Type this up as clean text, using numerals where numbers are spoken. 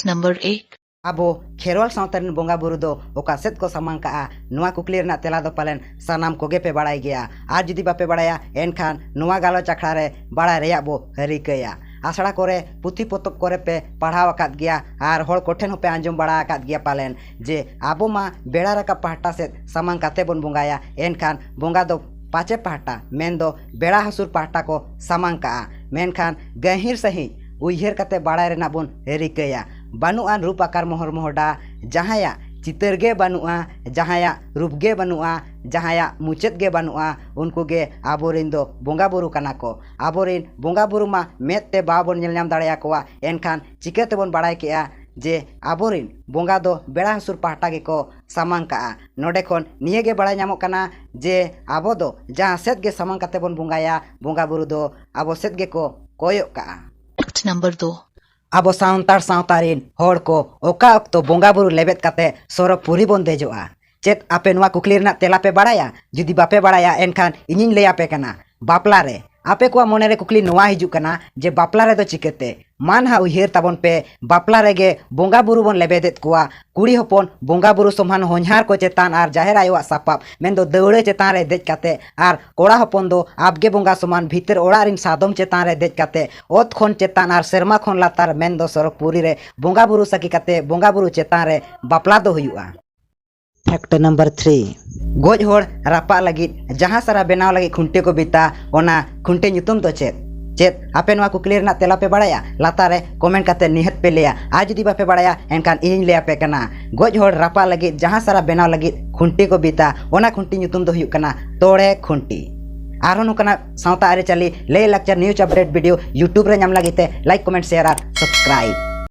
Number 8. Abo kherwal sawtarin bonga buru do oka set ko samang ka nuwa kukli rena tela do palen sanam koge pe badai gaya ar judi bape badaya enkhan nuwa galoch akhड़ा re badai reyak bo rikaya आसड़ा करे पुथी पोतब करे पे पढ़ाव आकाद गया और हर कोठेन होपे आंजम बड़ा आकाद गया पालेन जे आबो मा बेड़ा रका पहाटा से सामान काते बन बंगाया एनखान बंगा दो पाचे पहाटा मेन दो बेड़ा हसुर पहाटा को सामान का मेनखान गहिर सही उइहेर कते बाड़ाय रेना बन रिकया बानुआन रूप आकार मोहर मोहडा जहाया चितर गे बानुआ जहाया रूप गे बानुआ जहाया मुचेत गे बानुआ उनको गे आबोरिन दो बोंगा बुरु कना को आबोरिन बोंगा बुरु मा मेते बाबोन नेल नाम दाड़या कोआ एनखान चिकेते बन बाड़ाय केआ जे आबोरिन बोंगा दो बेड़ा हसुर पहाटा गे को सामान का नोडे खन निये गे बाड़ाय नामो कना जे आबो दो जहां सेत गे सामान काते बन बोंगाया बोंगा बुरु दो आबो सेत गे को कोयो का Number 2. आबो सावतार सावतारिन होड़ को ओका अक्तो बोंगा बुरु लेबेत काते सोरो पूरी बन देजोआ चेत आपे नुआ कुकली रना तेला पे बाड़ाया जुदी बापे बाड़ाया एनखान इनिन ले आपे कना बापला रे आपे को मोने रे कुकली नुआ हिजु कना जे बापला रे दो चिकेते मान हा उहेर ताबन पे बापला रेगे बोंगा बुरु बन लेबेदेत कुआ कुड़ी हपन बोंगा बुरु समान होनहार को चेतान आर जाहेर आयोआ सापाब मेन दो दौड़े चेतान रे देज काते आर कोड़ा हपन दो आपगे बोंगा समान भीतर ओड़ारिन सादम चेतान रे देज काते ओत खन चेतान आर सेरमा खन लातार मेन दो सरक पुरी रे बोंगा बुरु सकी काते बोंगा बुरु चेतान रे बापला दो हुयुआ। फैक्ट नंबर 3 गोज होड़ रापा लगित जहां सारा बेनाव लगी खुंटे को बिता ओना खुंटे ᱧᱩᱛᱩᱢ दो चेत आपे नुआ कुकली रना तेला पे बाड़ाया लातारे कमेंट काते निहत पे लेया आज जुदी बापे बाड़ाया एनखान इनिन ले आपे कना गोज होड़ रापा लगित जहां सारा बेनाव लगित खुंटी को बिता ओना खुंटी ᱧᱩᱛᱩᱢ दो हुयुग कना तोड़े खुंटी आरो नुकना सावता आरे चली ले लक्चर न्यूज अपडेट वीडियो यूट्यूब रे नाम लगिते लाइक कमेंट शेयर और सब्सक्राइब।